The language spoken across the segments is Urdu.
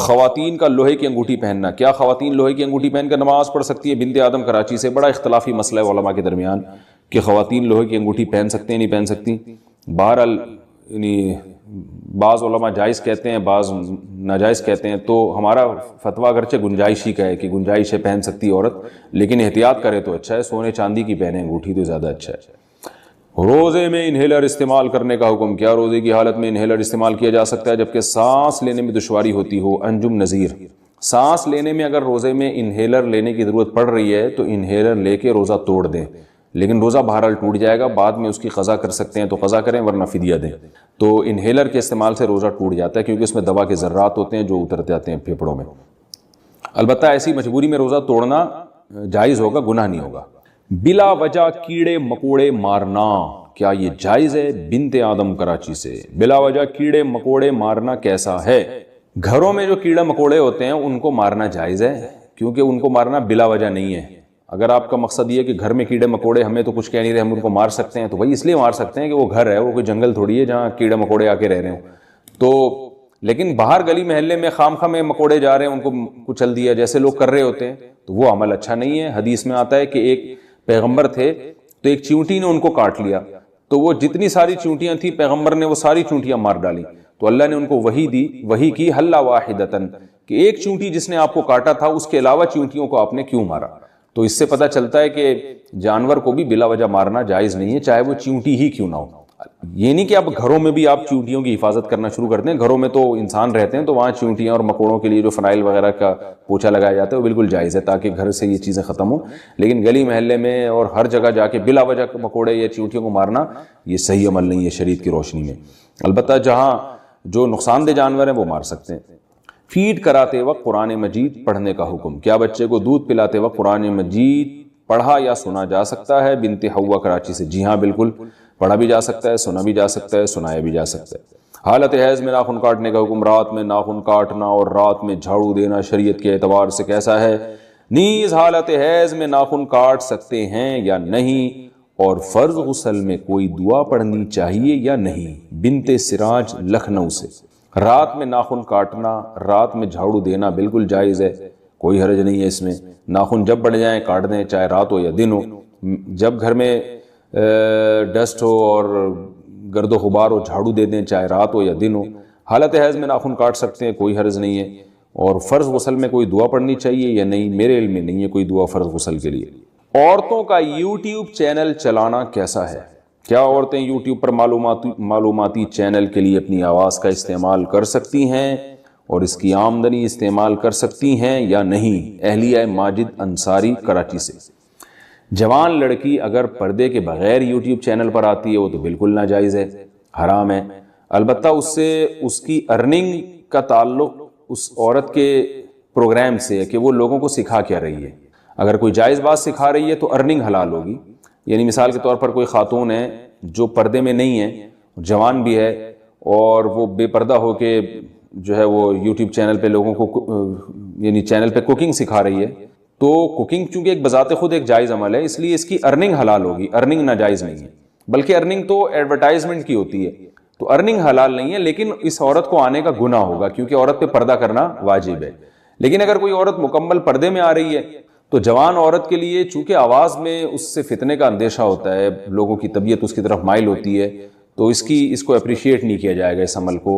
خواتین کا لوہے کی انگوٹھی پہننا، کیا خواتین لوہے کی انگوٹھی پہن کر نماز پڑھ سکتی ہے؟ بنت آدم کراچی سے، بڑا اختلافی مسئلہ ہے علماء کے درمیان کہ خواتین لوہے کی انگوٹھی پہن سکتے ہیں نہیں پہن سکتی۔ بہرحال یعنی بعض علماء جائز کہتے ہیں، بعض ناجائز کہتے ہیں، تو ہمارا فتویٰ اگرچہ گنجائشی کا ہے کہ گنجائش ہے پہن سکتی عورت، لیکن احتیاط کرے تو اچھا ہے، سونے چاندی کی پہنے انگوٹھی تو زیادہ اچھا ہے۔ روزے میں انہیلر استعمال کرنے کا حکم، کیا روزے کی حالت میں انہیلر استعمال کیا جا سکتا ہے جبکہ سانس لینے میں دشواری ہوتی ہو؟ انجم نذیر، سانس لینے میں اگر روزے میں انہیلر لینے کی ضرورت پڑ رہی ہے تو انہیلر لے کے روزہ توڑ دیں، لیکن روزہ بہرحال ٹوٹ جائے گا، بعد میں اس کی قضا کر سکتے ہیں تو قضا کریں ورنہ فدیہ دیں۔ تو انہیلر کے استعمال سے روزہ ٹوٹ جاتا ہے کیونکہ اس میں دوا کے ذرات ہوتے ہیں جو اتر جاتے ہیں پھیپھڑوں میں۔ البتہ ایسی مجبوری میں روزہ توڑنا جائز ہوگا، گناہ نہیں ہوگا۔ بلا وجہ کیڑے مکوڑے مارنا، کیا یہ جائز ہے؟ بنت آدم کراچی سے، بلا وجہ کیڑے مکوڑے مارنا کیسا ہے؟ گھروں میں جو کیڑے مکوڑے ہوتے ہیں ان کو مارنا جائز ہے، کیونکہ ان کو مارنا بلا وجہ نہیں ہے۔ اگر آپ کا مقصد یہ ہے کہ گھر میں کیڑے مکوڑے ہمیں تو کچھ کہہ نہیں رہے ہم ان کو مار سکتے ہیں، تو وہی اس لیے مار سکتے ہیں کہ وہ گھر ہے، وہ کوئی جنگل تھوڑی ہے جہاں کیڑے مکوڑے آ کے رہ رہے ہوں۔ تو لیکن باہر گلی محلے میں خام خواہ میں مکوڑے جا رہے ہیں ان کو کچل دیا جیسے لوگ کر رہے ہوتے ہیں، تو وہ عمل اچھا نہیں ہے۔ حدیث میں آتا ہے کہ ایک پیغمبر تھے تو ایک چیونٹی نے ان کو کاٹ لیا، تو وہ جتنی ساری چیونٹیاں تھیں پیغمبر نے وہ ساری چیونٹیاں مار ڈالی، تو اللہ نے ان کو وحی دی، وحی کی حلا واحدتن، کہ ایک چیونٹی جس نے آپ کو کاٹا تھا اس کے علاوہ چیونٹیوں کو آپ نے کیوں مارا؟ تو اس سے پتہ چلتا ہے کہ جانور کو بھی بلا وجہ مارنا جائز نہیں ہے، چاہے وہ چیونٹی ہی کیوں نہ ہو۔ یہ نہیں کہ اب گھروں میں بھی آپ چیونٹیوں کی حفاظت کرنا شروع کرتے ہیں، گھروں میں تو انسان رہتے ہیں تو وہاں چیونٹیاں اور مکوڑوں کے لیے جو فنائل وغیرہ کا پوچھا لگایا جاتا ہے وہ بالکل جائز ہے تاکہ گھر سے یہ چیزیں ختم ہوں، لیکن گلی محلے میں اور ہر جگہ جا کے بلا وجہ مکوڑے یا چیونٹیوں کو مارنا یہ صحیح عمل نہیں ہے شریعت کی روشنی میں۔ البتہ جہاں جو نقصان دہ جانور ہیں وہ مار سکتے ہیں۔ فیڈ کراتے وقت قرآن مجید پڑھنے کا حکم، کیا بچے کو دودھ پلاتے وقت قرآن مجید پڑھا یا سنا جا سکتا ہے؟ بنت حوا کراچی سے، جی ہاں بالکل، پڑھا بھی جا سکتا ہے، سنا بھی جا سکتا ہے، سنایا بھی جا سکتا ہے۔ حالت حیض میں ناخن کاٹنے کا حکم، رات میں ناخن کاٹنا اور رات میں جھاڑو دینا شریعت کے اعتبار سے کیسا ہے؟ نیز حالت حیض میں ناخن کاٹ سکتے ہیں یا نہیں، اور فرض غسل میں کوئی دعا پڑھنی چاہیے یا نہیں؟ بنت سراج لکھنؤ سے، رات میں ناخن کاٹنا، رات میں جھاڑو دینا بالکل جائز ہے، کوئی حرج نہیں ہے اس میں۔ ناخن جب بڑھ جائیں کاٹ دیں، چاہے رات ہو یا دن ہو۔ جب گھر میں ڈسٹ ہو اور گرد و غبار ہو جھاڑو دے دیں، چاہے رات ہو یا دن ہو۔ حالت حیض میں ناخن کاٹ سکتے ہیں، کوئی حرج نہیں ہے۔ اور فرض غسل میں کوئی دعا پڑھنی چاہیے یا نہیں؟ میرے علم میں نہیں ہے کوئی دعا فرض غسل کے لیے۔ عورتوں کا یوٹیوب چینل چلانا کیسا ہے؟ کیا عورتیں یوٹیوب پر معلوماتی چینل کے لیے اپنی آواز کا استعمال کر سکتی ہیں اور اس کی آمدنی استعمال کر سکتی ہیں یا نہیں؟ اہلیہ ماجد انصاری کراچی سے، جوان لڑکی اگر پردے کے بغیر یوٹیوب چینل پر آتی ہے وہ تو بالکل ناجائز ہے، حرام ہے۔ البتہ اس سے اس کی ارننگ کا تعلق اس عورت کے پروگرام سے ہے کہ وہ لوگوں کو سکھا کیا رہی ہے۔ اگر کوئی جائز بات سکھا رہی ہے تو ارننگ حلال ہوگی۔ یعنی مثال کے طور پر کوئی خاتون ہے جو پردے میں نہیں ہے، جوان بھی ہے، اور وہ بے پردہ ہو کے جو ہے وہ یوٹیوب چینل پہ لوگوں کو یعنی چینل پہ کوکنگ سکھا رہی ہے، تو کوکنگ چونکہ ایک بذات خود ایک جائز عمل ہے اس لیے اس کی ارننگ حلال ہوگی، ارننگ ناجائز نہیں ہے، بلکہ ارننگ تو ایڈورٹائزمنٹ کی ہوتی ہے، تو ارننگ حلال نہیں ہے، لیکن اس عورت کو آنے کا گناہ ہوگا کیونکہ عورت پہ پردہ کرنا واجب ہے۔ لیکن اگر کوئی عورت مکمل پردے میں آ رہی ہے تو جوان عورت کے لیے چونکہ آواز میں اس سے فتنے کا اندیشہ ہوتا ہے، لوگوں کی طبیعت اس کی طرف مائل ہوتی ہے، تو اس کو اپریشیٹ نہیں کیا جائے گا، اس عمل کو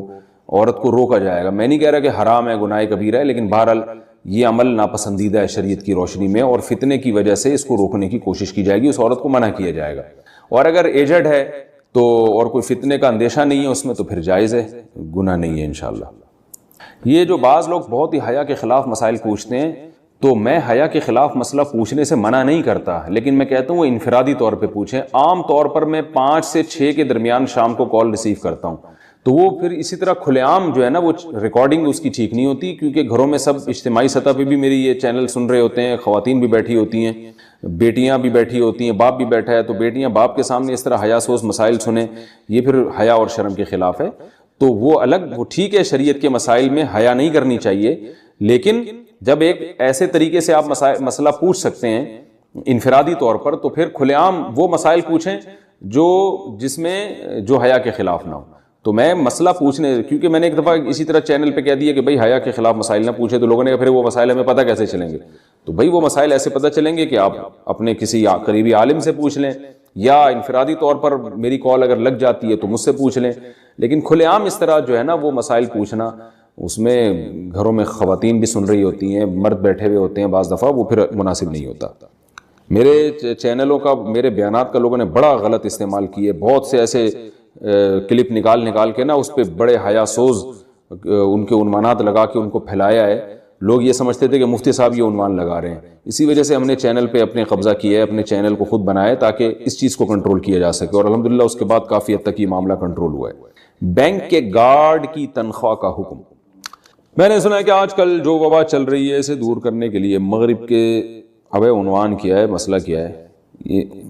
عورت کو روکا جائے گا۔ میں نہیں کہہ رہا کہ حرام ہے، گناہ کبیرہ ہے، لیکن بہرحال یہ عمل ناپسندیدہ ہے شریعت کی روشنی میں، اور فتنے کی وجہ سے اس کو روکنے کی کوشش کی جائے گی، اس عورت کو منع کیا جائے گا۔ اور اگر ایجڈ ہے تو اور کوئی فتنے کا اندیشہ نہیں ہے اس میں تو پھر جائز ہے، گناہ نہیں ہے انشاءاللہ۔ یہ جو بعض لوگ بہت ہی حیا کے خلاف مسائل پوچھتے ہیں، تو میں حیا کے خلاف مسئلہ پوچھنے سے منع نہیں کرتا، لیکن میں کہتا ہوں وہ انفرادی طور پہ پوچھیں۔ عام طور پر میں 5 سے 6 کے درمیان شام کو کال ریسیو کرتا ہوں، تو وہ پھر اسی طرح کھلے عام جو ہے نا وہ ریکارڈنگ اس کی ٹھیک نہیں ہوتی، کیونکہ گھروں میں سب اجتماعی سطح پہ بھی میری یہ چینل سن رہے ہوتے ہیں، خواتین بھی بیٹھی ہوتی ہیں، بیٹیاں بھی بیٹھی ہوتی ہیں، باپ بھی بیٹھا ہے، تو بیٹیاں باپ کے سامنے اس طرح حیا سوز مسائل سنیں، یہ پھر حیا اور شرم کے خلاف ہے۔ تو وہ الگ، وہ ٹھیک ہے شریعت کے مسائل میں حیا نہیں کرنی چاہیے، لیکن جب ایک ایسے طریقے سے آپ مسئلہ پوچھ سکتے ہیں انفرادی طور پر، تو پھر کھلے عام وہ مسائل پوچھیں جو جس میں جو حیا کے خلاف نہ ہو۔ تو میں مسئلہ پوچھنے، کیونکہ میں نے ایک دفعہ اسی طرح چینل پہ کہہ دیا کہ بھائی حیا کے خلاف مسائل نہ پوچھیں، تو لوگوں نے کہا پھر وہ مسائل ہمیں پتہ کیسے چلیں گے؟ تو بھائی وہ مسائل ایسے پتہ چلیں گے کہ آپ اپنے کسی قریبی عالم سے پوچھ لیں، یا انفرادی طور پر میری کال اگر لگ جاتی ہے تو مجھ سے پوچھ لیں. لیکن کھلے عام اس طرح جو ہے نا وہ مسائل پوچھنا، اس میں گھروں میں خواتین بھی سن رہی ہوتی ہیں، مرد بیٹھے ہوئے ہوتے ہیں، بعض دفعہ وہ پھر مناسب نہیں ہوتا. میرے چینلوں کا، میرے بیانات کا لوگوں نے بڑا غلط استعمال کیے، بہت سے ایسے کلپ نکال کے نا اس پہ بڑے حیا سوز ان کے عنوانات لگا کے ان کو پھیلایا ہے. لوگ یہ سمجھتے تھے کہ مفتی صاحب یہ عنوان لگا رہے ہیں. اسی وجہ سے ہم نے چینل پہ اپنے قبضہ کیا ہے، اپنے چینل کو خود بنایا تاکہ اس چیز کو کنٹرول کیا جا سکے، اور الحمدللہ اس کے بعد کافی حد تک یہ معاملہ کنٹرول ہوا ہے. بینک کے گارڈ کی تنخواہ کا حکم. میں نے سنا ہے کہ آج کل جو وبا چل رہی ہے اسے دور کرنے کے لیے مغرب کے عنوان کیا ہے، مسئلہ کیا ہے،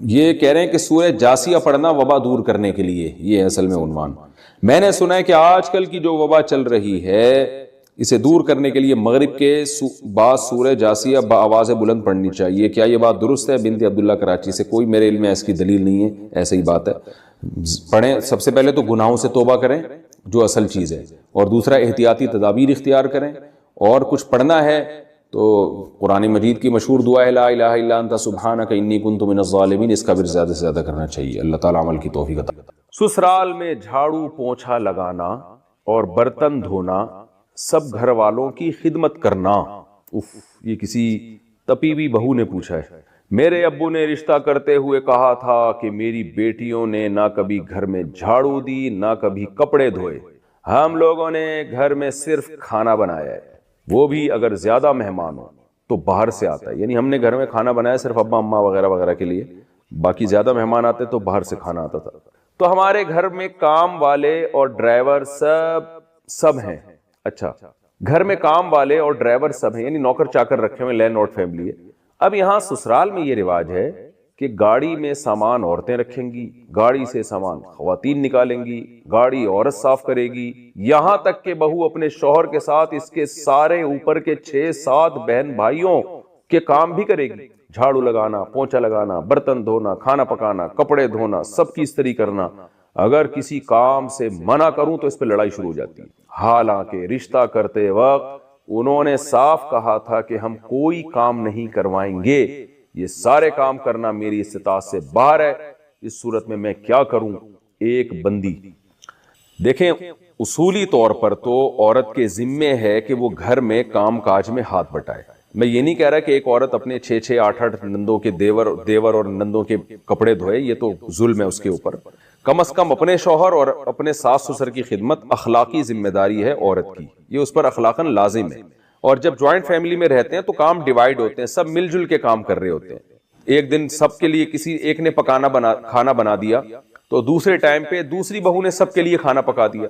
یہ کہہ رہے ہیں کہ سورہ جاسیہ پڑھنا وبا دور کرنے کے لیے، یہ ہے اصل میں عنوان. میں نے سنا ہے کہ آج کل کی جو وبا چل رہی ہے اسے دور کرنے کے لیے مغرب کے بعد سورہ جاسیہ بآواز بلند پڑھنی چاہیے. کیا یہ بات درست ہے؟ بنت عبداللہ کراچی سے. کوئی میرے علم میں اس کی دلیل نہیں ہے، ایسے ہی بات ہے. پڑھیں. سب سے پہلے تو گناہوں سے توبہ کریں جو اصل چیز ہے، اور دوسرا احتیاطی تدابیر اختیار کریں. اور کچھ پڑھنا ہے تو قرآن مجید کی مشہور دعا ہے لا الہ الا انت سبحانک انی کنت من الظالمین، اس کا بھی زیادہ سے زیادہ کرنا چاہیے. اللہ تعالیٰ عمل کی توفیق عطا. سسرال میں جھاڑو پونچھا لگانا اور برتن دھونا، سب گھر والوں کی خدمت کرنا. یہ کسی تپی ہوئی بہو نے پوچھا ہے. میرے ابو نے رشتہ کرتے ہوئے کہا تھا کہ میری بیٹیوں نے نہ کبھی گھر میں جھاڑو دی نہ کبھی کپڑے دھوئے. ہم لوگوں نے گھر میں صرف کھانا بنایا ہے، وہ بھی اگر زیادہ مہمان ہو تو باہر سے آتا ہے. یعنی ہم نے گھر میں کھانا بنایا صرف ابا اماں وغیرہ وغیرہ کے لیے، باقی زیادہ مہمان آتے تو باہر سے کھانا آتا تھا. تو ہمارے گھر میں کام والے اور ڈرائیور سب ہیں. اچھا، گھر میں کام والے اور ڈرائیور سب ہیں، یعنی نوکر چاکر رکھے ہوئے، لینڈ لارڈ فیملی ہے. اب یہاں سسرال میں یہ رواج ہے کہ گاڑی میں سامان عورتیں رکھیں گی، گاڑی سے سامان خواتین نکالیں گی، گاڑی عورت صاف کرے گی، یہاں تک کہ بہو اپنے شوہر کے ساتھ اس کے سارے اوپر کے 6-7 بہن بھائیوں کے کام بھی کرے گی. جھاڑو لگانا، پونچھا لگانا، برتن دھونا، کھانا پکانا، کپڑے دھونا، سب کی استری کرنا. اگر کسی کام سے منع کروں تو اس پہ لڑائی شروع ہو جاتی ہے. حالانکہ رشتہ کرتے وقت انہوں نے صاف کہا تھا کہ ہم کوئی کام نہیں کروائیں گے، یہ سارے کام کرنا میری استطاعت سے باہر ہے. اس صورت میں میں کیا کروں؟ ایک بندی. دیکھیں، اصولی طور پر تو عورت کے ذمے ہے کہ وہ گھر میں کام کاج میں ہاتھ بٹائے. میں یہ نہیں کہہ رہا کہ ایک عورت اپنے 6-6 8-8 نندوں کے دیور اور نندوں کے کپڑے دھوئے، یہ تو ظلم ہے اس کے اوپر. کم از کم اپنے شوہر اور اپنے ساس سسر کی خدمت اخلاقی ذمہ داری ہے عورت کی، یہ اس پر اخلاقاً لازم ہے. اور جب جوائنٹ فیملی میں رہتے ہیں تو کام ڈیوائیڈ ہوتے ہیں، سب مل جل کے کام کر رہے ہوتے ہیں. ایک دن سب کے لیے کسی ایک نے کھانا بنا دیا تو دوسرے ٹائم پہ دوسری بہو نے سب کے لیے کھانا پکا دیا.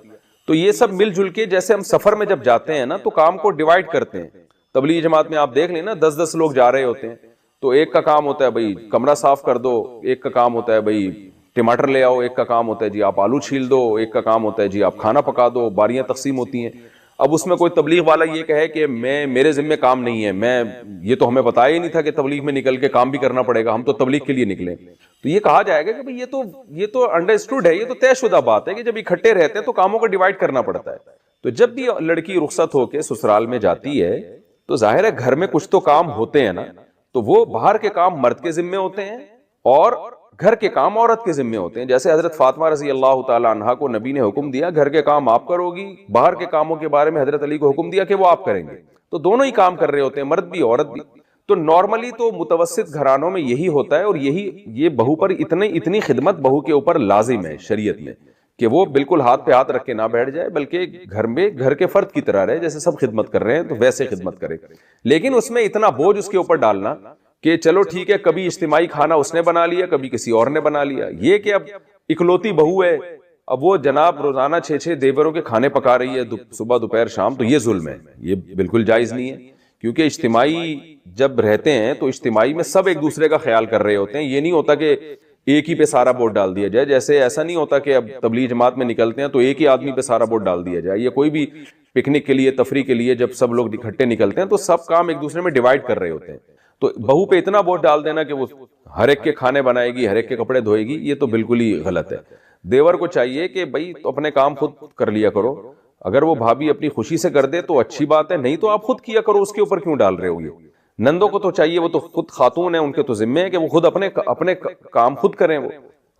تو یہ سب مل جل کے، جیسے ہم سفر میں جب جاتے ہیں نا تو کام کو ڈیوائیڈ کرتے ہیں. تبلیغی جماعت میں آپ دیکھ لیں نا، 10-10 لوگ جا رہے ہوتے ہیں تو ایک کا کام ہوتا ہے بھائی کمرہ صاف کر دو، ایک کا کام ہوتا ہے بھائی ٹماٹر لے آؤ، ایک کا کام ہوتا ہے جی آپ آلو چھیل دو، ایک کا کام ہوتا ہے جی آپ کھانا پکا دو. باریاں تقسیم ہوتی ہیں. اب اس میں کوئی تبلیغ والا یہ کہے کہ میرے ذمہ کام نہیں ہے، یہ تو ہمیں بتایا ہی نہیں تھا کہ تبلیغ میں نکل کے کام بھی کرنا پڑے گا، ہم تو تبلیغ کے لیے نکلے. تو یہ کہا جائے گا کہ بھئی یہ تو انڈرسٹوڈ ہے، یہ تو طے شدہ بات ہے کہ جب اکٹھے رہتے ہیں تو کاموں کو ڈیوائیڈ کرنا پڑتا ہے. تو جب بھی لڑکی رخصت ہو کے سسرال میں جاتی ہے تو ظاہر ہے گھر میں کچھ تو کام ہوتے ہیں نا، تو وہ باہر کے کام مرد کے ذمے ہوتے ہیں اور گھر کے کام عورت کے ذمے ہوتے ہیں. جیسے حضرت فاطمہ رضی اللہ تعالی عنہا کو نبی نے حکم دیا گھر کے کام آپ کرو گی، باہر کے کاموں کے بارے میں حضرت علی کو حکم دیا کہ وہ آپ کریں گے. تو دونوں ہی کام کر رہے ہوتے ہیں، مرد بھی عورت بھی. تو نارملی تو متوسط گھرانوں میں یہی ہوتا ہے، اور یہ بہو پر اتنی خدمت بہو کے اوپر لازم ہے شریعت میں کہ وہ بالکل ہاتھ پہ ہاتھ رکھ کے نہ بیٹھ جائے، بلکہ گھر کے فرد کی طرح رہے. جیسے سب خدمت کر رہے ہیں تو ویسے خدمت کرے. لیکن اس میں اتنا بوجھ اس کے اوپر ڈالنا کہ چلو ٹھیک ہے کبھی اجتماعی کھانا اس نے بنا لیا، کبھی کسی اور نے بنا لیا، یہ کہ اب اکلوتی بہو ہے، اب وہ جناب روزانہ 6-6 دیوروں کے کھانے پکا رہی ہے صبح دوپہر شام، تو یہ ظلم ہے، یہ بالکل جائز نہیں ہے. کیونکہ اجتماعی جب رہتے ہیں تو اجتماعی میں سب ایک دوسرے کا خیال کر رہے ہوتے ہیں. یہ نہیں ہوتا کہ ایک ہی پہ سارا ووٹ ڈال دیا جائے. جیسے ایسا نہیں ہوتا کہ اب تبلیغ جماعت میں نکلتے ہیں تو ایک ہی آدمی پہ سارا ووٹ ڈال دیا جائے. یہ کوئی بھی پکنک کے لیے، تفریح کے لیے جب سب لوگ اکٹھے نکلتے ہیں تو سب کام ایک دوسرے میں ڈیوائیڈ کر رہے ہوتے ہیں. تو بہو پہ اتنا ووٹ ڈال دینا کہ وہ ہر ایک کے کھانے بنائے گی، ہر ایک کے کپڑے دھوئے گی، یہ تو بالکل ہی غلط ہے. دیور کو چاہیے کہ بھائی تو اپنے کام خود کر لیا کرو، اگر وہ بھابھی اپنی خوشی سے کر دے تو اچھی بات ہے، نہیں تو آپ خود کیا کرو، اس کے اوپر کیوں ڈال رہے ہو؟ یہ نندوں کو تو چاہیے، وہ تو خود خاتون ہیں، ان کے تو ذمے ہے کہ وہ خود اپنے کام خود کریں وہ.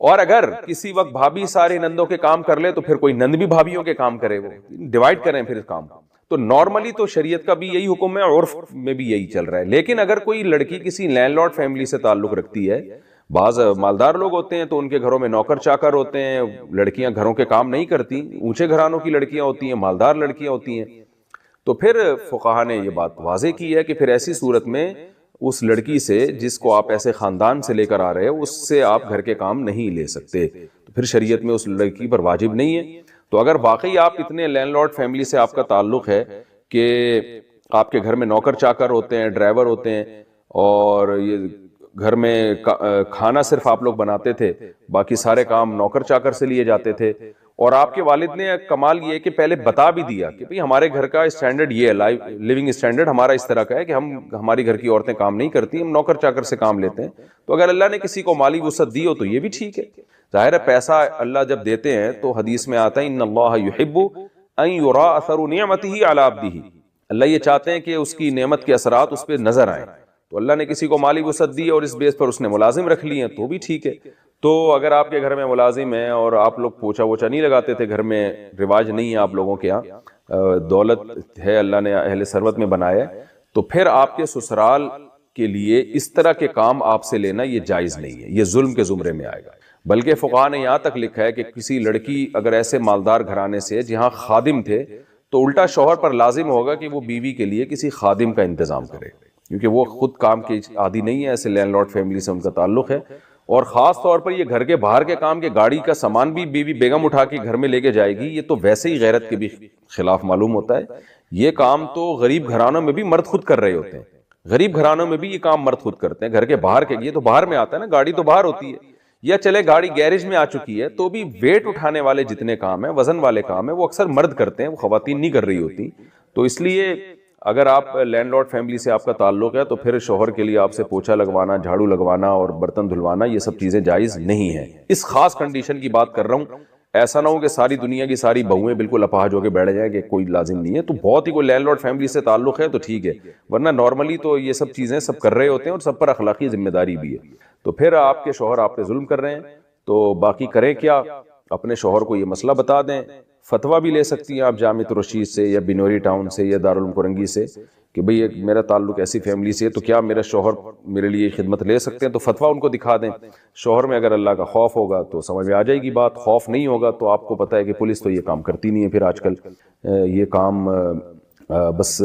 اور اگر کسی وقت بھابھی سارے نندوں کے کام کر لے تو پھر کوئی نند بھی بھابھیوں کے کام کرے، وہ ڈیوائڈ کریں پھر اس کام کو. تو نارملی تو شریعت کا بھی یہی حکم ہے، عرف میں بھی یہی چل رہا ہے. لیکن اگر کوئی لڑکی کسی لینڈ لارڈ فیملی سے تعلق رکھتی ہے، بعض مالدار لوگ ہوتے ہیں تو ان کے گھروں میں نوکر چاکر ہوتے ہیں، لڑکیاں گھروں کے کام نہیں کرتی، اونچے گھرانوں کی لڑکیاں ہوتی ہیں، مالدار لڑکیاں ہوتی ہیں، تو پھر فقہا نے یہ بات واضح کی ہے کہ پھر ایسی صورت میں اس لڑکی سے جس کو آپ ایسے خاندان سے لے کر آ رہے ہو، اس سے آپ گھر کے کام نہیں لے سکتے، تو پھر شریعت میں اس لڑکی پر واجب نہیں ہے. تو اگر واقعی آپ اتنے لینڈ لارڈ فیملی سے آپ کا تعلق ہے کہ آپ کے گھر میں نوکر چاکر ہوتے ہیں، ڈرائیور ہوتے ہیں، اور یہ گھر میں کھانا صرف آپ لوگ بناتے تھے، باقی سارے کام نوکر چاکر سے لیے جاتے تھے، اور آپ کے والد نے کمال یہ کہ پہلے بتا بھی دیا کہ بھئی ہمارے گھر کا اسٹینڈرڈ یہ ہے، لیونگ اسٹینڈرڈ ہمارا اس طرح کا ہے کہ ہماری گھر کی عورتیں کام نہیں کرتی، ہم نوکر چاکر سے کام لیتے ہیں. تو اگر اللہ نے کسی کو مالی وسعت دی ہو تو یہ بھی ٹھیک ہے. ظاہر ہے پیسہ اللہ جب دیتے ہیں تو حدیث میں آتا ہے ان اللہ یحب ان یرا اثر نعمتہ علی عبدہ، اللہ یہ چاہتے ہیں کہ اس کی نعمت کے اثرات اس پہ نظر آئیں. تو اللہ نے کسی کو مالی وسعت دی اور اس بیس پر اس نے ملازم رکھ لی ہیں تو بھی ٹھیک ہے. تو اگر آپ کے گھر میں ملازم ہیں اور آپ لوگ پوچھا ووچھا نہیں لگاتے تھے، گھر میں رواج نہیں ہے آپ لوگوں کے یہاں، دولت ہے اللہ نے اہل ثروت میں بنایا ہے، تو پھر آپ کے سسرال کے لیے اس طرح کے کام آپ سے لینا یہ جائز نہیں ہے، یہ ظلم کے زمرے میں آئے گا. بلکہ فقہا نے یہاں تک لکھا ہے کہ کسی لڑکی اگر ایسے مالدار گھرانے سے جہاں خادم تھے تو الٹا شوہر پر لازم ہوگا کہ وہ بیوی کے لیے کسی خادم کا انتظام کرے، کیونکہ وہ خود کام کی عادی نہیں ہے، ایسے لینڈ لارڈ فیملی سے ان کا تعلق ہے. اور خاص طور پر یہ گھر کے باہر کے کام کے گاڑی کا سامان بھی بیوی بیگم اٹھا کے گھر میں لے کے جائے گی، یہ تو ویسے ہی غیرت کے بھی خلاف معلوم ہوتا ہے. یہ کام تو غریب گھرانوں میں بھی مرد خود کر رہے ہوتے ہیں، غریب گھرانوں میں بھی یہ کام مرد خود کرتے ہیں. گھر کے باہر کے، یہ تو باہر میں آتا ہے نا، گاڑی تو باہر ہوتی ہے، یا چلے گاڑی گیرج میں آ چکی ہے تو بھی ویٹ اٹھانے والے جتنے کام ہیں، وزن والے کام ہیں، وہ اکثر مرد کرتے ہیں، وہ خواتین نہیں کر رہی ہوتی. تو اس لیے اگر آپ لینڈ لارڈ فیملی سے آپ کا تعلق ہے تو پھر شوہر کے لیے آپ سے پوچھا لگوانا، جھاڑو لگوانا اور برتن دھلوانا یہ سب چیزیں جائز نہیں ہیں. اس خاص کنڈیشن کی بات کر رہا ہوں، ایسا نہ ہو کہ ساری دنیا کی ساری بہویں بالکل اپاہج ہو کے بیٹھ جائیں کہ کوئی لازم نہیں ہے. تو بہت ہی کوئی لینڈ لارڈ فیملی سے تعلق ہے تو ٹھیک ہے، ورنہ نارملی تو یہ سب چیزیں سب کر رہے ہوتے ہیں اور سب پر اخلاقی ذمہ داری بھی ہے. تو پھر آپ کے شوہر آپ پہ ظلم کر رہے ہیں تو باقی کریں کیا؟ اپنے شوہر کو یہ مسئلہ بتا دیں. فتویٰ بھی لے سکتی ہیں آپ جامعۃ الرشید سے یا بنوری ٹاؤن سے یا دارالعلوم کرنگی سے کہ بھئی میرا تعلق ایسی فیملی سے ہے تو کیا میرا شوہر میرے لیے خدمت لے سکتے ہیں؟ تو فتویٰ ان کو دکھا دیں. شوہر میں اگر اللہ کا خوف ہوگا تو سمجھ میں آ جائے گی بات، خوف نہیں ہوگا تو آپ کو پتہ ہے کہ پولیس تو یہ کام کرتی نہیں ہے. پھر آج کل یہ کام بس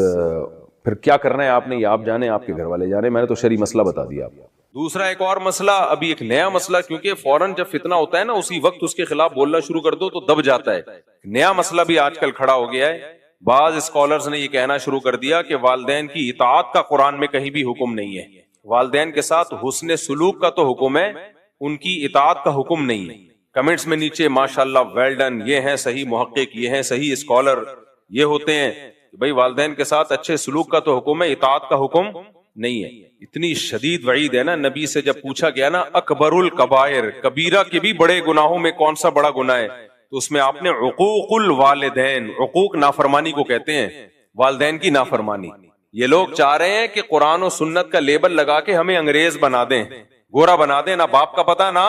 پھر کیا کرنا ہے آپ نے، یہ آپ جانیں، آپ کے گھر والے جانیں. میں نے تو شرعی مسئلہ بتا دیا آپ کو. دوسرا ایک اور مسئلہ، ابھی ایک نیا مسئلہ، کیونکہ فوراً جب فتنہ ہوتا ہے نا اسی وقت اس کے خلاف بولنا شروع کر دو تو دب جاتا ہے. نیا مسئلہ بھی آج کل کھڑا ہو گیا ہے. بعض اسکالرز نے یہ کہنا شروع کر دیا کہ والدین کی اطاعت کا قرآن میں کہیں بھی حکم نہیں ہے. والدین کے ساتھ حسن سلوک کا تو حکم ہے، ان کی اطاعت کا حکم نہیں ہے. کمنٹس میں نیچے ماشاءاللہ ویل ڈن، یہ ہیں صحیح محقق، یہ ہیں صحیح اسکالر، یہ ہوتے ہیں کہ بھئی والدین کے ساتھ اچھے سلوک کا تو حکم ہے، اطاعت کا حکم نہیں ہے. اتنی شدید وعید ہے نا. نبی سے جب پوچھا گیا نا اکبر الکبائر، کبیرہ کے بھی بڑے گناہوں میں کون سا بڑا گناہ ہے، تو اس میں آپ نے عقوق الوالدین، عقوق نافرمانی کو کہتے ہیں، والدین کی نافرمانی. یہ لوگ چاہ رہے ہیں کہ قرآن و سنت کا لیبل لگا کے ہمیں انگریز بنا دیں، گورا بنا دیں، نہ باپ کا پتہ نہ،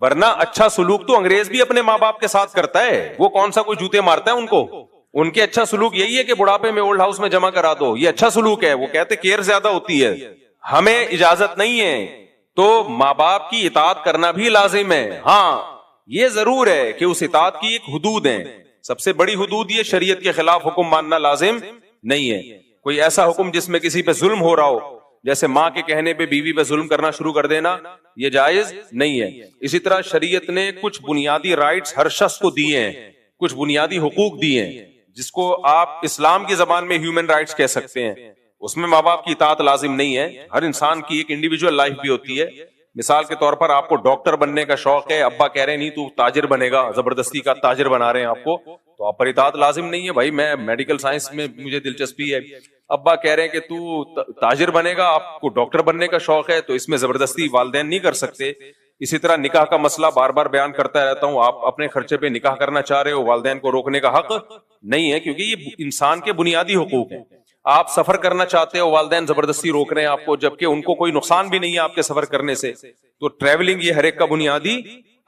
ورنہ اچھا سلوک تو انگریز بھی اپنے ماں باپ کے ساتھ کرتا ہے. وہ کون سا کوئی جوتے مارتا ہے ان کو؟ ان کے اچھا سلوک یہی ہے کہ بڑھاپے میں اولڈ ہاؤس میں جمع کرا دو، یہ اچھا سلوک ہے. وہ کہتے کیئر زیادہ ہوتی ہے، ہمیں اجازت نہیں ہے. تو ماں باپ کی اطاعت کرنا بھی لازم ہے. ہاں یہ ضرور ہے کہ اس اطاعت کی ایک حدود ہے، سب سے بڑی حدود یہ شریعت کے خلاف حکم ماننا لازم نہیں ہے. کوئی ایسا حکم جس میں کسی پہ ظلم ہو رہا ہو، جیسے ماں کے کہنے پہ بیوی پہ ظلم کرنا شروع کر دینا، یہ جائز نہیں ہے. اسی طرح شریعت نے کچھ بنیادی رائٹس ہر شخص کو دیے ہیں، کچھ بنیادی حقوق دیے ہیں جس کو آپ اسلام کی زبان میں ہیومن رائٹس کہہ سکتے ہیں. اس میں ماں باپ کی اطاعت لازم نہیں ہے. ہر انسان کی ایک انڈیویجول لائف بھی ہوتی ہے. مثال کے طور پر آپ کو ڈاکٹر بننے کا شوق ہے، ابا کہہ رہے ہیں نہیں تو تاجر بنے گا، زبردستی کا تاجر بنا رہے ہیں آپ کو، تو آپ پر اطاعت لازم نہیں ہے. بھائی میں میڈیکل سائنس میں مجھے دلچسپی ہے، ابا کہہ رہے ہیں کہ تو تاجر بنے گا، آپ کو ڈاکٹر بننے کا شوق ہے، تو اس میں زبردستی والدین نہیں کر سکتے. اسی طرح نکاح کا مسئلہ بار بار بیان کرتا رہتا ہوں، آپ اپنے خرچے پہ نکاح کرنا چاہ رہے ہو، والدین کو روکنے کا حق نہیں ہے، کیونکہ یہ انسان کے بنیادی حقوق ہیں. آپ سفر کرنا چاہتے ہو، والدین زبردستی روک رہے ہیں آپ کو، جبکہ ان کو کوئی نقصان بھی نہیں ہے آپ کے سفر کرنے سے. تو ٹریولنگ یہ ہر ایک کا بنیادی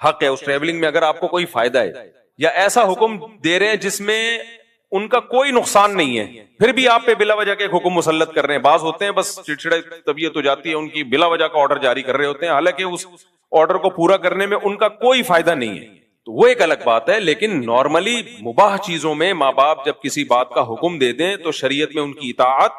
حق ہے، اس ٹریولنگ میں اگر آپ کو کوئی فائدہ ہے، یا ایسا حکم دے رہے ہیں جس میں ان کا کوئی نقصان نہیں ہے، پھر بھی آپ پہ بلا وجہ کے ایک حکم مسلط کر رہے ہیں. بعض ہوتے ہیں بس چڑچڑے طبیعت ہو جاتی ہے ان کی، بلا وجہ کا آرڈر جاری کر رہے ہوتے ہیں، حالانکہ اس آرڈر کو پورا کرنے میں ان کا کوئی فائدہ نہیں ہے. تو وہ ایک الگ بات ہے. لیکن نارملی مباح چیزوں میں ماں باپ جب کسی بات کا حکم دے دیں تو شریعت میں ان کی اطاعت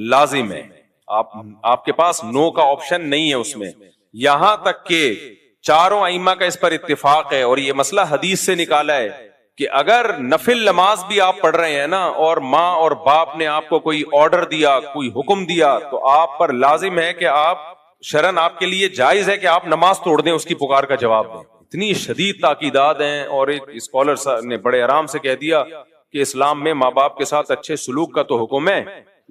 لازم ہے. آپ کے پاس نو کا آپشن نہیں ہے اس میں. یہاں تک کہ چاروں ائمہ کا اس پر اتفاق ہے، اور یہ مسئلہ حدیث سے نکالا ہے، کہ اگر نفل نماز بھی آپ پڑھ رہے ہیں نا، اور ماں اور باپ نے آپ کو کوئی آرڈر دیا، کوئی حکم دیا، تو آپ پر لازم ہے کہ آپ شرعن آپ کے لیے جائز ہے کہ آپ نماز توڑ دیں، اس کی پکار کا جواب دیں. اتنی شدید تاکیدات ہیں. اور ایک اسکالر نے بڑے آرام سے کہہ دیا کہ اسلام میں ماں باپ کے ساتھ اچھے سلوک کا تو حکم ہے،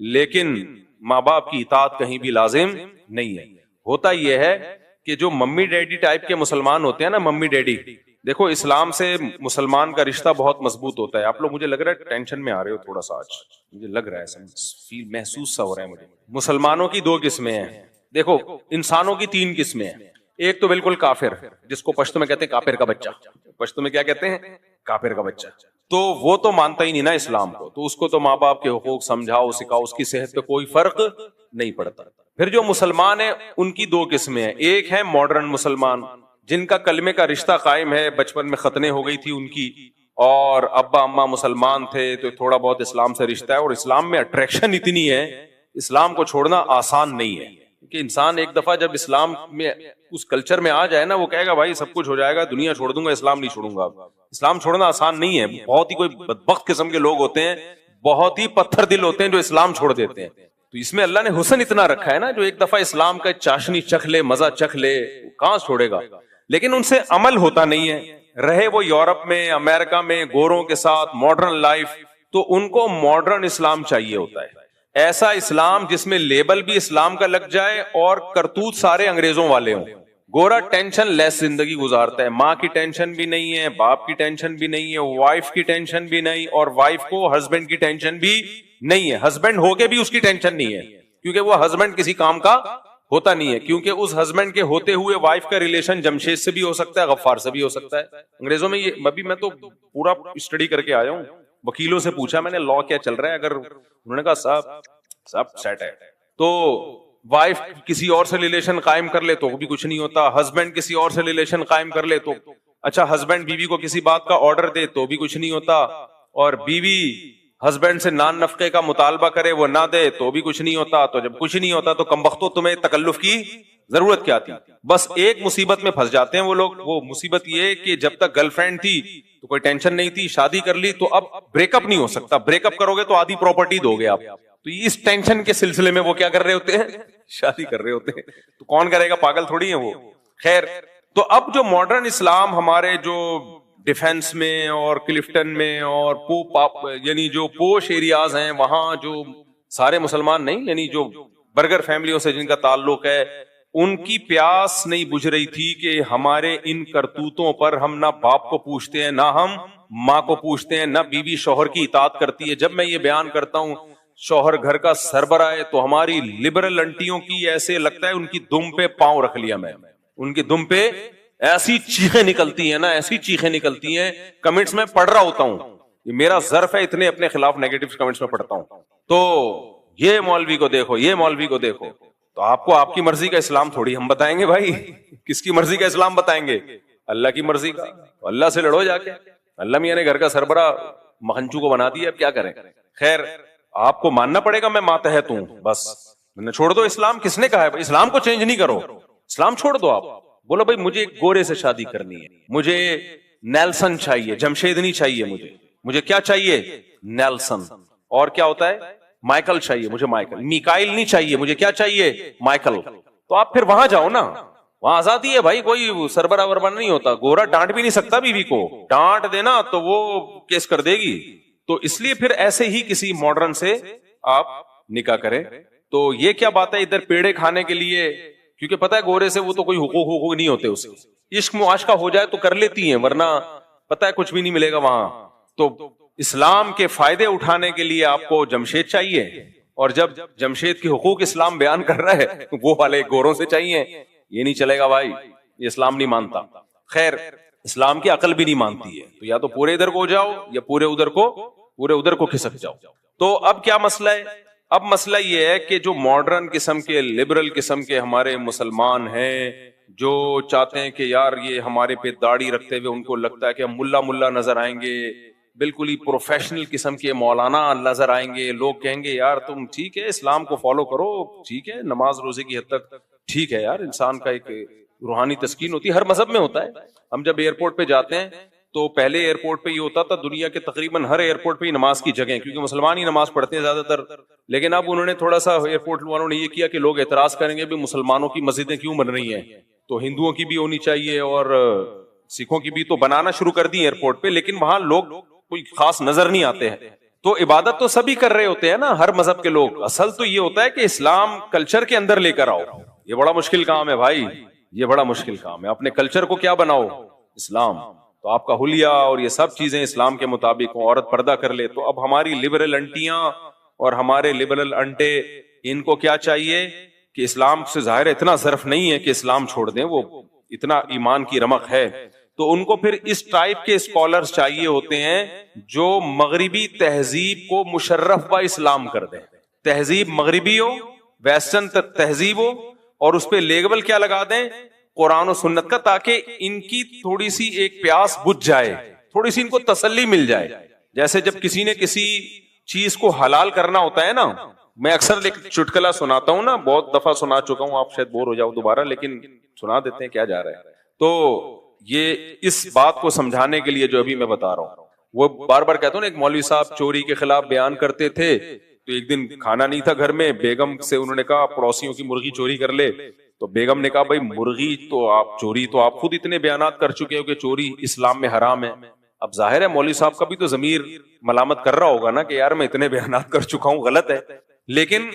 لیکن ماں باپ کی اطاعت کہیں بھی لازم نہیں ہے. ہوتا یہ ہے کہ جو ممی ڈیڈی ٹائپ کے مسلمان ہوتے ہیں نا، ممی ڈیڈی، دیکھو اسلام سے مسلمان کا رشتہ بہت مضبوط ہوتا ہے. آپ لوگ مجھے لگ رہا ہے ٹینشن میں آ رہے ہو تھوڑا سا، آج مجھے لگ رہا ہے محسوس سا ہو رہا ہے مجھے. مسلمانوں کی دو قسمیں ہیں. دیکھو انسانوں کی تین قسمیں ہیں. ایک تو بالکل کافر، جس کو پشتو میں کہتے ہیں کافر کا بچہ. پشتو میں کیا کہتے ہیں؟ کافر کا بچہ. تو وہ تو مانتا ہی نہیں نا اسلام کو، تو اس کو تو ماں باپ کے حقوق سمجھاؤ سکھاؤ، اس کی صحت پہ کوئی فرق نہیں پڑتا. پھر جو مسلمان ہیں ان کی دو قسمیں ہیں. ایک ہے ماڈرن مسلمان، جن کا کلمے کا رشتہ قائم ہے، بچپن میں ختنیں ہو گئی تھی ان کی، اور ابا اماں مسلمان تھے تو تھوڑا بہت اسلام سے رشتہ ہے، اور اسلام میں اٹریکشن اتنی ہے، اسلام کو چھوڑنا آسان نہیں ہے. کہ انسان ایک دفعہ جب اسلام میں اس کلچر میں آ جائے نا، وہ کہے گا بھائی سب کچھ ہو جائے گا، دنیا چھوڑ دوں گا، اسلام نہیں چھوڑوں گا. اسلام چھوڑنا آسان نہیں ہے. بہت ہی کوئی بدبخت قسم کے لوگ ہوتے ہیں، بہت ہی پتھر دل ہوتے ہیں جو اسلام چھوڑ دیتے ہیں. تو اس میں اللہ نے حسن اتنا رکھا ہے نا، جو ایک دفعہ اسلام کا چاشنی چکھ لے، مزہ چکھ لے، کہاں چھوڑے گا. لیکن ان سے عمل ہوتا نہیں ہے. رہے وہ یورپ میں، امریکہ میں، گوروں کے ساتھ ماڈرن لائف، تو ان کو ماڈرن اسلام چاہیے ہوتا ہے. ایسا اسلام جس میں لیبل بھی اسلام کا لگ جائے اور کرتوت سارے انگریزوں والے ہوں. گورا ٹینشن لیس زندگی گزارتا ہے، ماں کی ٹینشن بھی نہیں ہے، باپ کی ٹینشن بھی نہیں ہے، وائف کی ٹینشن بھی نہیں، اور وائف کو ہسبینڈ کی ٹینشن بھی نہیں ہے. ہسبینڈ ہو کے بھی اس کی ٹینشن نہیں ہے، کیونکہ وہ ہسبینڈ کسی کام کا ہوتا نہیں ہے. کیونکہ اس ہسبینڈ کے ہوتے ہوئے وائف کا ریلیشن جمشید سے بھی ہو سکتا ہے، غفار سے بھی ہو سکتا ہے. انگریزوں میں یہ ابھی میں تو پورا اسٹڈی کر کے آیا ہوں، وکیلوں سے پوچھا میں نے لا کیا چل رہا ہے، اگر انہوں نے کہا صاحب سیٹ ہے، تو وائف کسی اور سے ریلیشن قائم کر لے تو بھی کچھ نہیں ہوتا، ہسبینڈ کسی اور سے ریلیشن قائم کر لے تو اچھا، ہسبینڈ بیوی کو کسی بات کا آرڈر دے تو بھی کچھ نہیں ہوتا، اور بیوی ہسبینڈ سے نان نفقے کا مطالبہ کرے وہ نہ دے تو بھی کچھ نہیں ہوتا. تو جب کچھ نہیں ہوتا تو کمبختو تمہیں تکلف کی ضرورت کیا تھی. بس ایک مصیبت میں پھنس جاتے ہیں وہ لوگ. وہ مصیبت یہ کہ جب تک گرل فرینڈ تھی تو کوئی ٹینشن نہیں تھی، شادی کر لی تو اب بریک اپ نہیں ہو سکتا. بریک اپ کرو گے تو آدھی پراپرٹی دو گے آپ. تو اس ٹینشن کے سلسلے میں وہ کیا کر رہے ہوتے ہیں؟ شادی کر رہے ہوتے ہیں. تو کون کرے گا؟ پاگل تھوڑی ہیں وہ. خیر، تو اب جو ماڈرن اسلام ہمارے جو ڈیفنس میں اور کلفٹن میں اور یعنی جو پوش ایریاز ہیں وہاں جو سارے مسلمان نہیں، یعنی جو برگر فیملیوں سے جن کا تعلق ہے، ان کی پیاس نہیں بجھ رہی تھی کہ ہمارے ان کرتوتوں پر ہم نہ باپ کو پوچھتے ہیں، نہ ہم ماں کو پوچھتے ہیں، نہ بیوی شوہر کی اطاعت کرتی ہے. جب میں یہ بیان کرتا ہوں شوہر گھر کا سربراہ ہے تو ہماری لبرل انٹیوں کی ایسے لگتا ہے ان کی دم پہ پاؤں رکھ لیا میں. ان کی دم پہ ایسی چیخیں نکلتی ہیں نا، ایسی چیخیں نکلتی ہیں. کمنٹس میں پڑھ رہا ہوتا ہوں، یہ میرا ظرف ہے، اتنے اپنے خلاف نیگیٹو کمنٹس میں پڑھتا ہوں. تو یہ مولوی کو دیکھو، یہ مولوی کو دیکھو. تو آپ کو آپ کی مرضی کا اسلام تھوڑی ہم بتائیں گے بھائی. کس کی مرضی کا اسلام بتائیں گے؟ اللہ کی مرضی کا. اللہ سے لڑو جا کے. اللہ میاں نے گھر کا سربراہ مکھنچو کو بنا دیا، اب کیا کریں. خیر، آپ کو ماننا پڑے گا میں ماتحت ہوں، بس میں نے چھوڑ دو اسلام. کس نے کہا ہے اسلام کو چینج نہیں کرو؟ اسلام چھوڑ دو. آپ بولو بھائی مجھے ایک گورے سے شادی کرنی ہے، مجھے نیلسن چاہیے، جمشید نہیں چاہیے. مجھے کیا چاہیے؟ نیلسن. اور کیا ہوتا ہے؟ مائیکل چاہیے مجھے. مائیکل. میکائل نہیں چاہیے، مجھے کیا چاہیے؟ مائیکل. تو آپ پھر وہاں جاؤ نا، وہاں آزادی ہے بھائی، کوئی سربراہ وربراہ نہیں ہوتا. گورا ڈانٹ بھی نہیں سکتا بیوی کو، ڈانٹ دینا تو وہ کیس کر دے گی. تو اس لیے پھر ایسے ہی کسی ماڈرن سے آپ نکاح کریں. تو یہ کیا بات ہے ادھر پیڑے کھانے کے لیے کیونکہ پتہ ہے گورے سے وہ تو کوئی حقوق نہیں ہوتے، اسے عشق معاشقہ ہو جائے تو کر لیتی ہیں، ورنہ پتہ ہے کچھ بھی نہیں ملے گا وہاں. تو اسلام کے فائدے اٹھانے کے لیے آپ کو جمشید چاہیے، اور جب جمشید کے حقوق اسلام بیان کر رہا ہے وہ والے گوروں سے چاہیے. یہ نہیں چلے گا بھائی، یہ اسلام نہیں مانتا. خیر اسلام کی عقل بھی نہیں مانتی ہے، تو یا تو پورے ادھر کو جاؤ یا پورے ادھر کو کھسک جاؤ. تو اب کیا مسئلہ ہے؟ اب مسئلہ یہ ہے کہ جو ماڈرن قسم کے لبرل قسم کے ہمارے مسلمان ہیں، جو چاہتے ہیں کہ یار یہ ہمارے پہ داڑھی رکھتے ہوئے ان کو لگتا ہے کہ ہم ملا نظر آئیں گے، بالکل ہی پروفیشنل قسم کے مولانا نظر آئیں گے، لوگ کہیں گے یار تم ٹھیک ہے اسلام کو فالو کرو، ٹھیک ہے نماز روزے کی حد تک ٹھیک ہے یار، انسان کا ایک روحانی تسکین ہوتی ہے، ہر مذہب میں ہوتا ہے. ہم جب ایئرپورٹ پہ جاتے ہیں تو پہلے ایئرپورٹ پہ یہ ہوتا تھا، دنیا کے تقریباً ہر ایئرپورٹ پہ ہی نماز کی جگہ، کیونکہ مسلمان ہی نماز پڑھتے ہیں زیادہ تر. لیکن اب انہوں نے تھوڑا سا ایئرپورٹ والوں نے یہ کیا کہ لوگ اعتراض کریں گے بھی مسلمانوں کی مسجدیں کیوں بن رہی ہیں، تو ہندوؤں کی بھی ہونی چاہیے اور سکھوں کی بھی، تو بنانا شروع کر دی ایئرپورٹ پہ، لیکن وہاں لوگ کوئی خاص نظر نہیں آتے ہیں. تو عبادت تو سبھی کر رہے ہوتے ہیں نا، ہر مذہب کے لوگ. اصل تو یہ ہوتا ہے کہ اسلام کلچر کے اندر لے کر آؤ. یہ بڑا مشکل کام ہے بھائی، یہ بڑا مشکل کام ہے. اپنے کلچر کو کیا بناؤ؟ اسلام. تو آپ کا حلیہ اور یہ سب چیزیں اسلام کے مطابق ہوں، عورت پردہ کر لے. تو اب ہماری لبرل انٹیاں اور ہمارے لبرل انٹے، ان کو کیا چاہیے کہ اسلام سے ظاہر اتنا ظرف نہیں ہے کہ اسلام چھوڑ دیں، وہ اتنا ایمان کی رمق ہے. تو ان کو پھر اس ٹائپ کے اسکالرز چاہیے ہوتے ہیں جو مغربی تہذیب کو مشرف با اسلام کر دیں. تہذیب مغربی ہو، ویسٹرن تہذیب ہو، اور اس پہ لیبل کیا لگا دیں؟ قرآن و سنت کا، تاکہ ان کی تھوڑی سی ایک پیاس بجھ جائے، تھوڑی سی ان کو تسلی مل جائے. جیسے جب کسی نے کسی چیز کو حلال کرنا ہوتا ہے نا، میں اکثر ایک چٹکلا سناتا ہوں نا، بہت دفعہ سنا چکا ہوں، آپ شاید بور ہو جاؤ دوبارہ، لیکن سنا دیتے ہیں، کیا جا رہا ہے. تو یہ اس بات کو سمجھانے کے لیے جو ابھی میں بتا رہا ہوں، وہ بار بار کہتا ہوں نا، ایک مولوی صاحب چوری کے خلاف بیان کرتے تھے، تو ایک دن کھانا نہیں تھا گھر میں، بیگم سے انہوں نے کہا پڑوسیوں کی مرغی چوری کر لے. تو بیگم نے کہا بھائی مرغی تو آپ چوری تو آپ خود اتنے بیانات کر چکے ہو کہ چوری اسلام میں حرام ہے. اب ظاہر ہے مولوی صاحب کا بھی تو ضمیر ملامت کر رہا ہوگا نا کہ یار میں اتنے بیانات کر چکا ہوں، غلط ہے. لیکن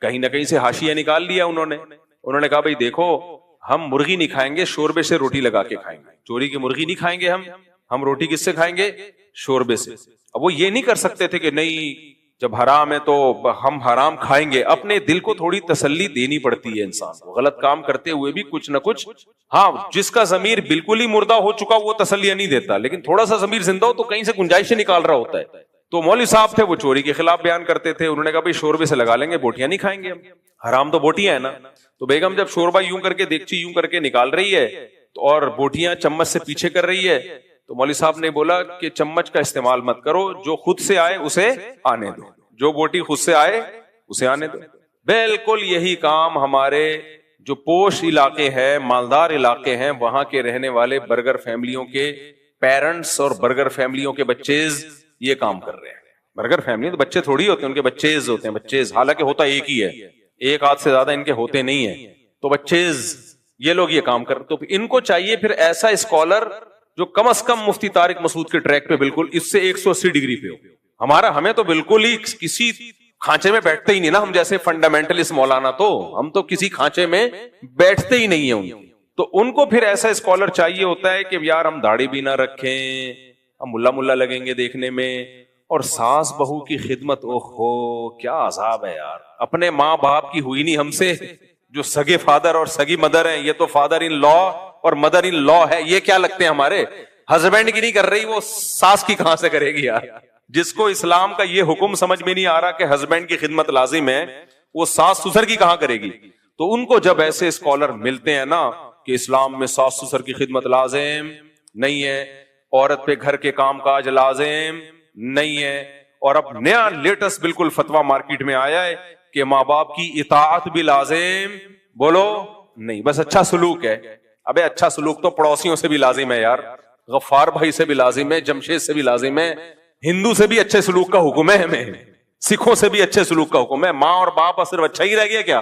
کہیں نہ کہیں سے حاشیہ نکال لیا انہوں نے کہا بھائی دیکھو ہم مرغی نہیں کھائیں گے، شوربے سے روٹی لگا کے کھائیں گے. چوری کی مرغی نہیں کھائیں گے ہم روٹی کس سے کھائیں گے؟ شوربے سے. اب وہ یہ نہیں کر سکتے تھے کہ نہیں جب حرام ہے تو ہم حرام کھائیں گے. اپنے دل کو تھوڑی تسلی دینی پڑتی ہے انسان کو، غلط کام کرتے ہوئے بھی کچھ نہ کچھ. ہاں جس کا ضمیر بالکل ہی مردہ ہو چکا وہ تسلیاں نہیں دیتا، لیکن تھوڑا سا ضمیر زندہ ہو تو کہیں سے گنجائشیں نکال رہا ہوتا ہے. تو مولوی صاحب تھے وہ چوری کے خلاف بیان کرتے تھے، انہوں نے کہا بھائی شوربے سے لگا لیں گے، بوٹیاں نہیں کھائیں گے ہم، حرام تو بوٹیاں ہیں نا. تو بیگم جب شوربہ یوں کر کے دیگچی یوں کر کے نکال رہی ہے اور بوٹیاں چمچ سے پیچھے کر رہی ہے، تو مولوی صاحب نے بولا کہ چمچ کا استعمال مت کرو، جو خود سے آئے اسے آنے دو، جو بوٹی خود سے آئے اسے آنے دو. بالکل یہی کام ہمارے جو پوش علاقے ہیں، مالدار علاقے ہیں، وہاں کے رہنے والے برگر فیملیوں کے پیرنٹس اور برگر فیملیوں کے بچیز یہ کام کر رہے ہیں. برگر فیملی تو بچے تھوڑی ہوتے ہیں، ان کے بچیز ہوتے ہیں، بچیز، حالانکہ ہوتا ایک ہی ہے، ایک ہاتھ سے زیادہ ان کے ہوتے نہیں ہیں. تو بچیز یہ لوگ یہ کام کر، تو ان کو چاہیے پھر ایسا اسکالر جو کم از کم مفتی طارق مسعود کے ٹریک پہ بالکل اس سے 180 ڈگری پہ ہو. ہمیں تو بالکل ہی کسی کھانچے میں بیٹھتے ہی نہیں نا، ہم جیسے فنڈامنٹلسٹ مولانا تو ہم تو کسی کھانچے میں بیٹھتے ہی نہیں ہیں. تو ان کو پھر ایسا اسکالر چاہیے ہوتا ہے کہ یار ہم داڑھی بھی نہ رکھیں، ہم ملا لگیں گے دیکھنے میں، اور ساس بہو کی خدمت، اوہو کیا عذاب ہے یار. اپنے ماں باپ کی ہوئی نہیں ہم سے، جو سگے فادر اور سگی مدر ہیں، یہ تو فادر ان لا اور مدر ان لا ہے، یہ کیا لگتے ہیں ہمارے؟ ہسبینڈ کی نہیں کر رہی، وہ ساس کی کہاں سے کرے گی یار؟ جس کو اسلام کا یہ حکم سمجھ میں نہیں آ رہا کہ ہسبینڈ کی خدمت لازم ہے، وہ ساس سسر کی کہاں کرے گی؟ تو ان کو جب ایسے اسکالر ملتے ہیں نا کہ اسلام میں ساس سسر کی خدمت لازم نہیں ہے، عورت پہ گھر کے کام کاج لازم نہیں ہے، اور اب نیا لیٹسٹ بالکل فتویٰ مارکیٹ میں آیا ہے کہ ماں باپ کی اطاعت بھی لازم، بولو نہیں، بس اچھا سلوک ہے. ابے اچھا سلوک تو پڑوسیوں سے بھی لازم ہے یار، غفار بھائی سے بھی لازم ہے، جمشید سے بھی لازم ہے، ہندو سے بھی اچھے سلوک کا حکم ہے ہمیں، سکھوں سے بھی اچھے سلوک کا حکم ہے. ماں اور باپ صرف اچھا ہی رہ گیا کیا؟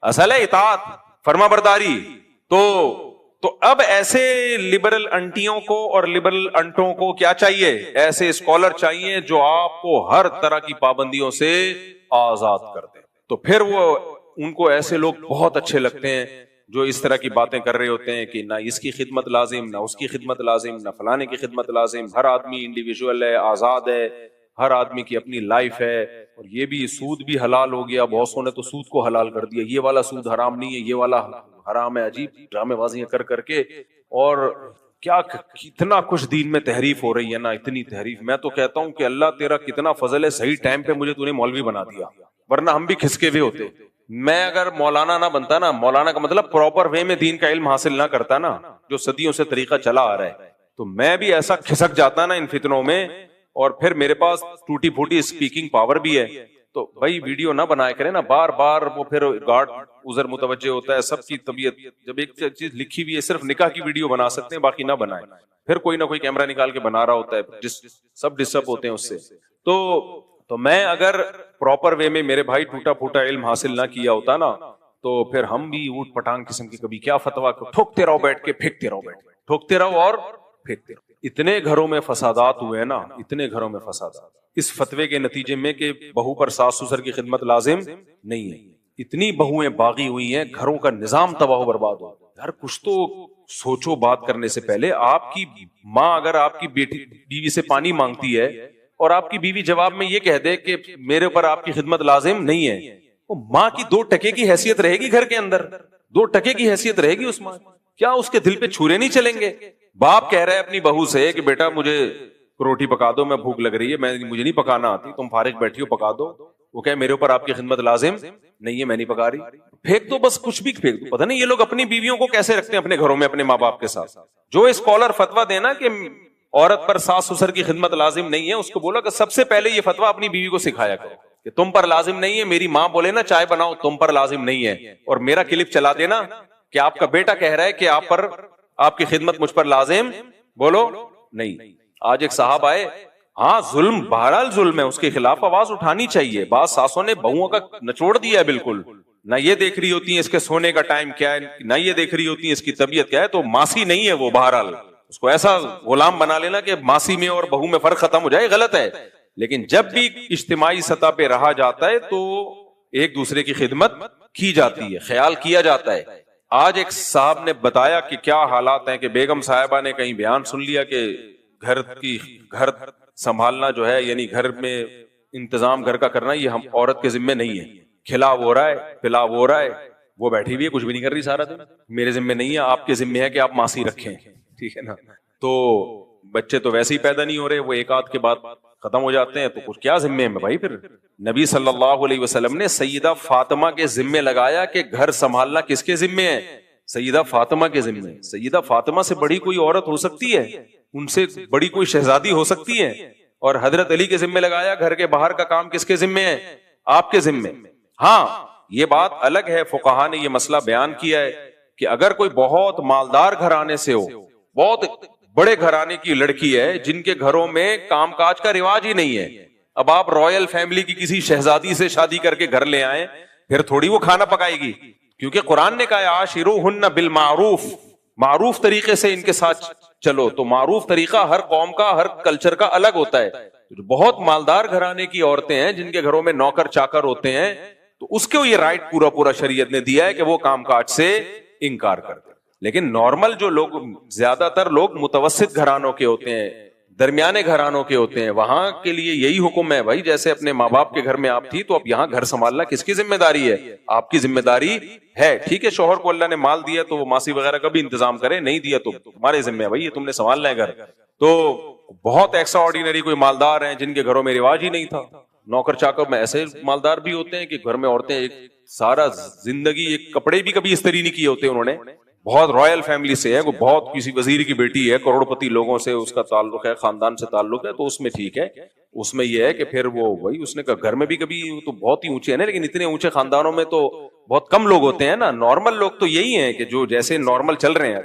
اصل ہے اطاعت، فرما برداری. تو اب ایسے لبرل انٹیوں کو اور لبرل انٹوں کو کیا چاہیے؟ ایسے اسکالر چاہیے جو آپ کو ہر طرح کی پابندیوں سے آزاد کر دیں. تو پھر وہ ان کو ایسے لوگ بہت اچھے لگتے ہیں جو اس طرح کی باتیں کر رہے ہوتے ہیں کہ نہ اس کی خدمت لازم، نہ اس کی خدمت لازم، نہ فلانے کی خدمت لازم، ہر آدمی انڈیویجول ہے، آزاد ہے، ہر آدمی کی اپنی لائف ہے، اور یہ بھی سود بھی حلال ہو گیا، بہت سو نے تو سود کو حلال کر دیا، یہ والا سود حرام نہیں ہے، یہ والا حرام ہے، عجیب ڈرامے بازیاں کر کر کے، اور کیا کتنا کچھ دین میں تحریف ہو رہی ہے نا، اتنی تحریف. میں تو کہتا ہوں کہ اللہ تیرا کتنا فضل ہے، صحیح ٹائم پہ مجھے تو نے مولوی بنا دیا، ورنہ ہم بھی کھسکے ہوئے ہوتے. میں اگر مولانا نہ بنتا نا، مولانا کا مطلب پراپر وے میں دین کا علم حاصل نہ کرتا نا، جو صدیوں سے طریقہ چلا آ رہا ہے، تو میں بھی ایسا کھسک جاتا نا ان فتنوں میں. اور پھر میرے پاس ٹوٹی پھوٹی اسپیکنگ پاور بھی ہے، تو بھائی ویڈیو نہ بنایا کرے نا بار بار، وہ پھر گارڈ ادھر متوجہ ہوتا ہے، سب کی طبیعت. جب ایک چیز لکھی ہوئی ہے صرف نکاح کی ویڈیو بنا سکتے ہیں، باقی نہ بنائیں. پھر کوئی نہ کوئی کیمرہ نکال کے بنا رہا ہوتا ہے، سب ڈسٹرب ہوتے ہیں اس سے. تو میں اگر پراپر وے میں میرے بھائی ٹوٹا پھوٹا علم حاصل نہ کیا ہوتا نا، تو پھر ہم بھی اوٹ پٹانگ قسم کی کبھی کیا فتوا ٹھوکتے رہو بیٹھ کے، پھینکتے رہو بیٹھ کے، ٹھوکتے رہو اور پھینکتے رہو. اتنے گھروں میں فسادات ہوئے نا، اتنے گھروں میں فسادات اس فتوے کے نتیجے میں کہ بہو پر ساس سسر کی خدمت لازم نہیں ہے. اتنی بہویں باغی ہوئی ہیں، گھروں کا نظام تباہ و برباد ہو. یار کچھ تو سوچو بات کرنے سے پہلے. آپ کی ماں اگر آپ کی بیوی سے پانی مانگتی ہے اور آپ کی بیوی جواب میں یہ کہہ دے کہ میرے اوپر آپ کی خدمت لازم نہیں ہے، وہ ماں کی 2 ٹکے کی حیثیت رہے گی گھر کے اندر؟ 2 ٹکے کی حیثیت رہے گی اس ماں؟ کیا اس کے دل پہ چھرے نہیں چلیں گے؟ باپ کہہ رہا ہے اپنی بہو سے کہ بیٹا مجھے روٹی پکا دو، میں بھوک لگ رہی ہے، مجھے نہیں پکانا آتی، تم فارغ بیٹھی ہو پکا دو. وہ کہ میرے اوپر آپ کی خدمت لازم نہیں ہے، میں نہیں پکا رہی. پھینک دو بس، کچھ بھی پھینک دو. پتہ نہیں یہ لوگ اپنی بیویوں کو کیسے رکھتے ہیں اپنے گھروں میں اپنے ماں باپ کے ساتھ. جو اسکالر فتوا دینا کہ عورت پر ساس سسر کی خدمت لازم نہیں ہے، اس کو بولا کہ سب سے پہلے یہ فتوا اپنی بیوی کو سکھایا کرو کہ تم پر لازم نہیں ہے. میری ماں بولے نا چائے بناؤ، تم پر لازم نہیں ہے، اور میرا کلپ چلا دینا کہ آپ کا بیٹا کہہ رہا ہے کہ آپ پر آپ کی خدمت مجھ پر لازم بولو نہیں. آج ایک صاحب آئے، ہاں ظلم بہرحال ظلم ہے، اس کے خلاف آواز اٹھانی چاہیے. بعض ساسوں نے بہوؤں کا نچوڑ دیا ہے بالکل، نہ یہ دیکھ رہی ہوتی ہیں اس کے سونے کا ٹائم کیا ہے، نہ یہ دیکھ رہی ہوتی ہیں اس کی طبیعت کیا ہے. تو ماسی نہیں ہے وہ، بہرحال اس کو ایسا غلام بنا لینا کہ ماسی میں اور بہو میں فرق ختم ہو جائے، غلط ہے. لیکن جب بھی اجتماعی سطح پہ رہا جاتا ہے تو ایک دوسرے کی خدمت کی جاتی ہے، خیال کیا جاتا ہے. آج ایک صاحب نے بتایا کہ کیا حالات ہیں کہ بیگم صاحبہ نے کہیں بیان سن لیا کہ گھر سنبھالنا جو ہے، یعنی گھر میں انتظام گھر کا کرنا، یہ ہم عورت کے ذمے نہیں ہے. کھلا وہ رہا ہے، پلا وہ رہا ہے، وہ بیٹھی ہوئی ہے کچھ بھی نہیں کر رہی سارا دن، میرے ذمے نہیں ہے. آپ کے ذمے ہے کہ آپ ماسی رکھیں، ٹھیک ہے نا. تو بچے تو ویسے ہی پیدا نہیں ہو رہے، وہ ایک آدھ کے بعد ختم ہو جاتے ہیں، تو کچھ کیا ذمے میں بھائی. پھر نبی صلی اللہ علیہ وسلم نے سیدہ فاطمہ کے ذمے لگایا کہ گھر سنبھالنا کس کے ذمے ہے؟ سیدہ فاطمہ کے ذمے. سیدہ فاطمہ سے بڑی کوئی عورت ہو سکتی ہے؟ ان سے بڑی کوئی شہزادی ہو سکتی ہے؟ اور حضرت علی کے ذمے لگایا گھر کے باہر کا کام کس کے ذمے ہے؟ آپ کے ذمے. ہاں یہ بات الگ ہے، فقہا نے یہ مسئلہ بیان کیا ہے کہ اگر کوئی بہت مالدار گھرانے سے ہو، بہت بڑے گھرانے کی لڑکی ہے جن کے گھروں میں کام کاج کا رواج ہی نہیں ہے، اب آپ رائل فیملی کی کسی شہزادی سے شادی کر کے گھر لے آئیں، پھر تھوڑی وہ کھانا پکائے گی. کیونکہ قرآن نے کہا عاشروہن بالمعروف، معروف طریقے سے ان کے ساتھ چلو. تو معروف طریقہ ہر قوم کا، ہر کلچر کا الگ ہوتا ہے. بہت مالدار گھرانے کی عورتیں ہیں جن کے گھروں میں نوکر چاکر ہوتے ہیں، تو اس کو یہ رائٹ پورا شریعت نے دیا ہے کہ وہ کام کاج سے انکار کر دے. لیکن نارمل جو لوگ، زیادہ تر لوگ متوسط گھرانوں کے ہوتے ہیں، درمیانے گھرانوں کے ہوتے ہیں، وہاں کے لیے یہی حکم ہے بھائی جیسے اپنے ماں باپ کے گھر میں آپ تھی تو اب یہاں گھر سنبھالنا کس کی ذمہ داری ہے؟ آپ کی ذمہ داری ہے. ٹھیک ہے شوہر کو اللہ نے مال دیا تو وہ ماسی وغیرہ کا بھی انتظام کرے، نہیں دیا تو تمہارے ذمہ ہے بھائی، یہ تم نے سنبھالنا ہے گھر. تو بہت ایکسٹرا آرڈینری کوئی مالدار ہیں جن کے گھروں میں رواج ہی نہیں تھا نوکر چاکر میں. ایسے مالدار بھی ہوتے ہیں کہ گھر میں عورتیں ایک سارا زندگی ایک کپڑے بھی کبھی استری نہیں کیے ہوتے انہوں نے، بہت رائل فیملی سے ہے، وہ بہت کسی وزیر کی بیٹی ہے، کروڑ پتی لوگوں سے اس کا تعلق ہے، خاندان سے تعلق ہے، تو اس میں ٹھیک ہے. اس میں یہ ہے کہ پھر وہ وہی اس نے کہا گھر میں بھی کبھی تو بہت ہی اونچے ہیں نا، لیکن اتنے اونچے خاندانوں میں تو بہت کم لوگ ہوتے ہیں نا. نارمل لوگ تو یہی ہیں کہ جو جیسے نارمل چل رہے ہیں.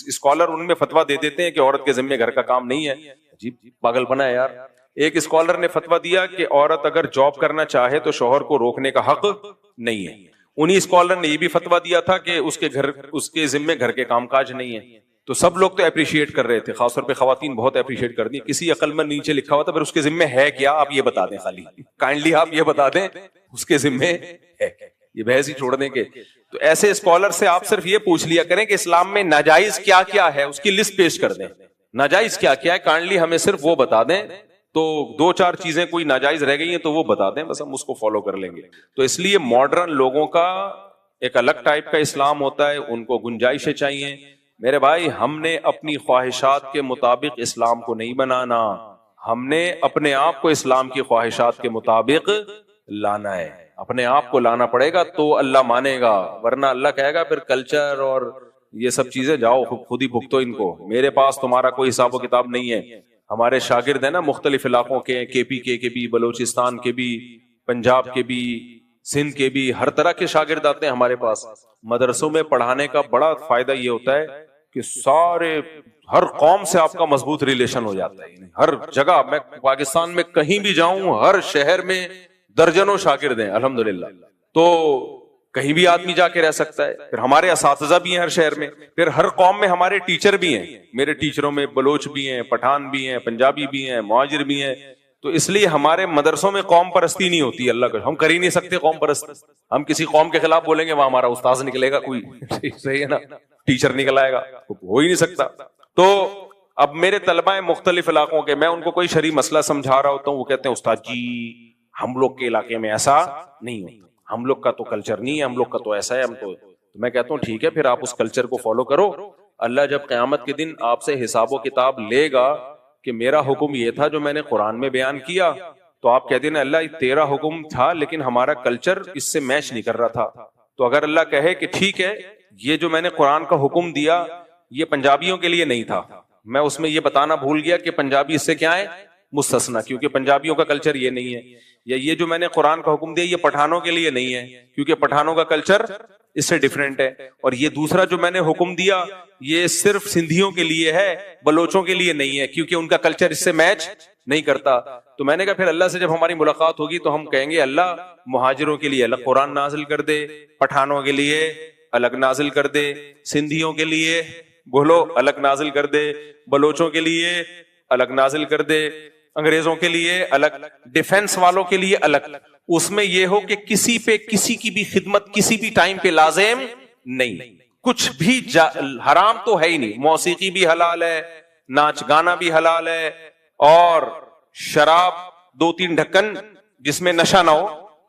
اسکالر ان میں فتوا دے دیتے ہیں کہ عورت کے ذمہ گھر کا کام نہیں ہے. عجیب پاگل بنا ہے یار. ایک اسکالر نے فتوا دیا کہ عورت اگر جاب کرنا چاہے تو شوہر کو روکنے کا حق نہیں ہے. انہی اسکالر نے یہ بھی فتوا دیا تھا کہ اس کے ذمے گھر کے کام کاج نہیں ہے. تو سب لوگ تو اپریشیٹ کر رہے تھے، خاص طور پہ خواتین بہت اپریشیٹ کر دی. کسی عقل مند نیچے لکھا ہوا تھا پھر اس کے ذمے ہے کیا، آپ یہ بتا دیں، خالی کائنڈلی آپ یہ بتا دیں اس کے ذمے ہے. یہ بحث ہی چھوڑ دیں گے. تو ایسے اسکالر سے آپ صرف یہ پوچھ لیا کریں کہ اسلام میں ناجائز کیا کیا ہے, اس کی لسٹ پیش کر دیں. ناجائز کیا کیا ہے کائنڈلی ہمیں صرف وہ بتا دیں. تو 2-4 چیزیں کوئی ناجائز رہ گئی ہیں تو وہ بتا دیں, بس ہم اس کو فالو کر لیں گے. تو اس لیے ماڈرن لوگوں کا ایک الگ ٹائپ کا اسلام ہوتا ہے, ان کو گنجائشیں چاہیے. میرے بھائی, ہم نے اپنی خواہشات کے مطابق اسلام کو نہیں بنانا, ہم نے اپنے آپ کو اسلام کی خواہشات کے مطابق لانا ہے. اپنے آپ کو لانا پڑے گا تو اللہ مانے گا, ورنہ اللہ کہے گا پھر کلچر اور یہ سب چیزیں جاؤ خود ہی بھگتو ان کو, میرے پاس تمہارا کوئی حساب و کتاب نہیں ہے. ہمارے شاگرد ہیں نا مختلف علاقوں کے, کے پی کے بھی, بلوچستان کے بھی, پنجاب کے بھی, سندھ کے بھی, ہر طرح کے شاگرد آتے ہیں ہمارے پاس. مدرسوں میں پڑھانے کا بڑا فائدہ یہ ہوتا ہے کہ سارے ہر قوم سے آپ کا مضبوط ریلیشن ہو جاتا ہے. ہر جگہ, میں پاکستان میں کہیں بھی جاؤں, ہر شہر میں درجنوں شاگرد ہیں الحمدللہ. تو کہیں بھی آدمی جا کے رہ سکتا ہے. پھر ہمارے اساتذہ بھی ہیں ہر شہر میں, پھر ہر قوم میں ہمارے ٹیچر بھی ہیں. میرے ٹیچروں میں بلوچ بھی ہیں, پٹھان بھی ہیں, پنجابی بھی ہیں, مہاجر بھی ہیں. تو اس لیے ہمارے مدرسوں میں قوم پرستی نہیں ہوتی. اللہ کا ہم کر ہی نہیں سکتے قوم پرستی. ہم کسی قوم کے خلاف بولیں گے وہاں ہمارا استاذ نکلے گا کوئی, صحیح ہے نا, ٹیچر نکل آئے گا, ہو ہی نہیں سکتا. تو اب میرے طلبہ ہیں مختلف علاقوں کے, میں ان کو کوئی شرعی مسئلہ سمجھا رہا ہوتا ہوں, وہ کہتے ہیں استاد جی ہم لوگ کے علاقے میں ایسا نہیں ہوتا, ہم لوگ کا تو کلچر نہیں ہے, ہم لوگ کا تو ایسا ہے. ہم تو میں کہتا ہوں ٹھیک ہے, پھر آپ اس کلچر کو فالو کرو. اللہ جب قیامت کے دن آپ سے حساب و کتاب لے گا کہ میرا حکم یہ تھا جو میں نے قرآن میں بیان کیا, تو آپ کہتے ہیں اللہ تیرا حکم تھا لیکن ہمارا کلچر اس سے میچ نہیں کر رہا تھا. تو اگر اللہ کہے کہ ٹھیک ہے یہ جو میں نے قرآن کا حکم دیا یہ پنجابیوں کے لیے نہیں تھا, میں اس میں یہ بتانا بھول گیا کہ پنجابی اس سے کیا ہے مستثنا, کیونکہ پنجابیوں کا کلچر یہ نہیں ہے. یا یہ جو میں نے قرآن کا حکم دیا یہ پٹھانوں کے لیے نہیں ہے کیونکہ پٹھانوں کا کلچر اس سے ڈیفرنٹ ہے. اور یہ دوسرا جو میں نے حکم دیا یہ صرف سندھیوں کے لیے ہے, بلوچوں کے لیے نہیں ہے کیونکہ ان کا کلچر اس سے میچ نہیں کرتا. تو میں نے کہا پھر اللہ سے جب ہماری ملاقات ہوگی تو ہم کہیں گے اللہ مہاجروں کے لیے الگ قرآن نازل کر دے, پٹھانوں کے لیے الگ نازل کر دے, سندھیوں کے لیے بولو الگ نازل کر دے, بلوچوں کے لیے الگ نازل کر دے, انگریزوں کے لیے الگ, ڈیفنس والوں کے لیے الگ. اس میں یہ ہو کہ کسی پہ کسی کی بھی خدمت کسی بھی ٹائم پہ لازم نہیں, کچھ بھی حرام تو ہے ہی نہیں. موسیقی بھی حلال ہے, ناچ گانا بھی حلال ہے, اور شراب 2-3 ڈھکن جس میں نشہ نہ ہو,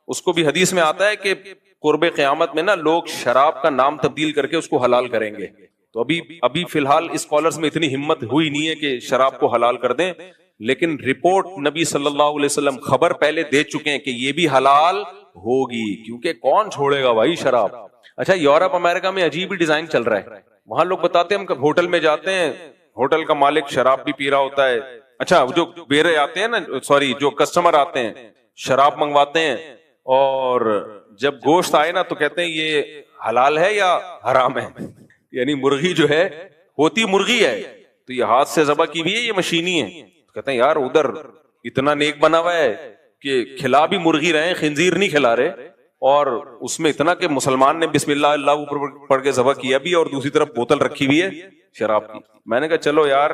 اس کو بھی حدیث میں آتا ہے کہ قرب قیامت میں نا لوگ شراب کا نام تبدیل کر کے اس کو حلال کریں گے. تو ابھی فی الحال اسکالرز میں اتنی ہمت ہوئی نہیں ہے کہ شراب کو حلال کر دیں, لیکن رپورٹ نبی صلی اللہ علیہ وسلم خبر پہلے دے چکے ہیں کہ یہ بھی حلال ہوگی, کیونکہ کون چھوڑے گا بھائی شراب. اچھا یورپ امریکہ میں عجیب ہی ڈیزائن چل رہا ہے, وہاں لوگ بتاتے ہیں ہم ہوٹل میں جاتے ہیں, ہوٹل کا مالک شراب بھی پی رہا ہوتا ہے. اچھا جو بیرے آتے ہیں نا, سوری جو کسٹمر آتے ہیں شراب منگواتے ہیں, اور جب گوشت آئے نا تو کہتے ہیں یہ حلال ہے یا حرام ہے. یعنی مرغی جو ہے ہوتی مرغی ہے تو یہ ہاتھ سے ذبح کی ہوئی ہے, یہ مشینی ہے. کہتے ہیں یار ادھر اتنا نیک بنا ہوا ہے کہ کھلا بھی مرغی رہے, خنزیر نہیں کھلا رہے, اور اس میں اتنا کہ مسلمان نے بسم اللہ اللہ اوپر پڑھ کے ذبح کیا بھی, اور دوسری طرف بوتل رکھی ہوئی ہے شراب کی. میں نے کہا چلو یار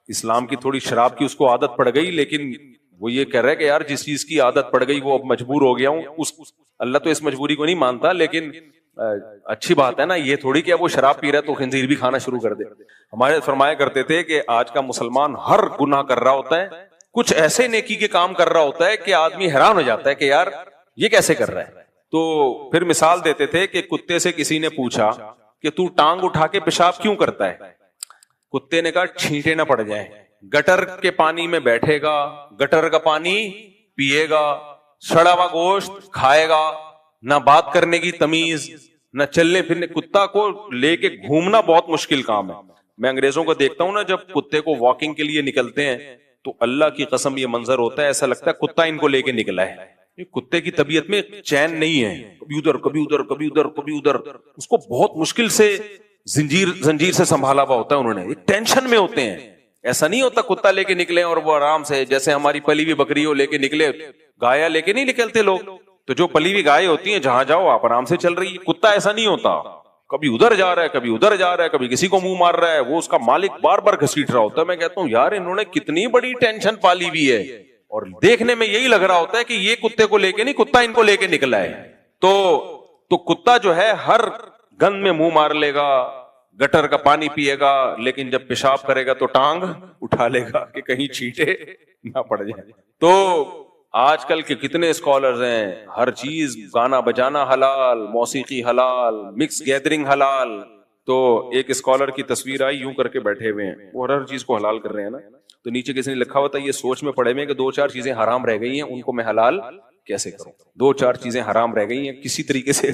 اسلام کی تھوڑی شراب کی اس کو عادت پڑ گئی, لیکن وہ یہ کہہ رہا ہے کہ یار جس چیز کی عادت پڑ گئی وہ اب مجبور ہو گیا ہوں. اللہ تو اس مجبوری کو نہیں مانتا, لیکن اچھی بات ہے نا, یہ تھوڑی کہ وہ شراب پی رہا ہے تو خنزیر بھی کھانا شروع کر دے. ہمارے فرمایا کرتے تھے کہ آج کا مسلمان ہر گناہ کر رہا ہوتا ہے, کچھ ایسے نیکی کے کام کر رہا ہوتا ہے کہ آدمی حیران ہو جاتا ہے کہ یار یہ کیسے کر رہا ہے. تو پھر مثال دیتے تھے کہ کتے سے کسی نے پوچھا کہ تو ٹانگ اٹھا کے پیشاب کیوں کرتا ہے, کتے نے کہا چھینٹے نہ پڑ جائیں. گٹر کے پانی میں بیٹھے گا, گٹر کا پانی پیے گا, سڑا ہوا گوشت کھائے گا, نہ بات کرنے کی تمیز, نہ چلنے پھرنے. کتا کو لے کے گھومنا بہت مشکل کام ہے. میں انگریزوں کو دیکھتا ہوں نا, جب کتے کو واکنگ کے لیے نکلتے ہیں تو اللہ کی قسم یہ منظر ہوتا ہے, ایسا لگتا ہے کتا ان کو لے کے نکلا ہے. کتے کی طبیعت میں چین نہیں ہے, کبھی ادھر کبھی ادھر کبھی ادھر کبھی ادھر. اس کو بہت مشکل سے زنجیر سے سنبھالا ہوا ہوتا ہے انہوں نے, ایک ٹینشن میں ہوتے ہیں. ایسا نہیں ہوتا کتا لے کے نکلے اور وہ آرام سے, جیسے ہماری پلی ہوئی بکری ہو لے کے نکلے, گایا لے کے نہیں نکلتے لوگ. تو جو پلی ہوئی گائے ہوتی ہیں جہاں جاؤ آپ آرام سے چل رہی ہے. کتا ایسا نہیں ہوتا, کبھی ادھر جا رہا ہے کبھی ادھر جا رہا ہے, کبھی کسی کو منہ مار رہا ہے, وہ اس کا مالک بار بار گھسیٹ رہا ہوتا ہے. میں کہتا ہوں یار انہوں نے کتنی بڑی ٹینشن پالی ہوئی ہے, اور دیکھنے میں یہی لگ رہا ہوتا ہے کہ یہ کتے کو لے کے نہیں, کتا ان کو لے کے نکلا ہے. تو تو کتا جو ہے ہر گند میں منہ مار لے گا, گٹر کا پانی پیے گا, لیکن جب پیشاب کرے گا تو ٹانگ اٹھا لے گا کہ کہیں چھینٹے نہ پڑ جائے. تو آج کل کے کتنے اسکالرز ہیں, ہر چیز گانا بجانا حلال, موسیقی حلال, مکس گیدرنگ حلال. تو ایک اسکالر کی تصویر آئی, یوں کر کے بیٹھے ہوئے ہیں, وہ ہر چیز کو حلال کر رہے ہیں نا. تو نیچے کسی نے لکھا ہوتا ہے یہ سوچ میں پڑے ہوئے کہ 2-4 چیزیں حرام رہ گئی ہیں, ان کو میں حلال کیسے کروں. 2-4 چیزیں حرام رہ گئی ہیں, کسی طریقے سے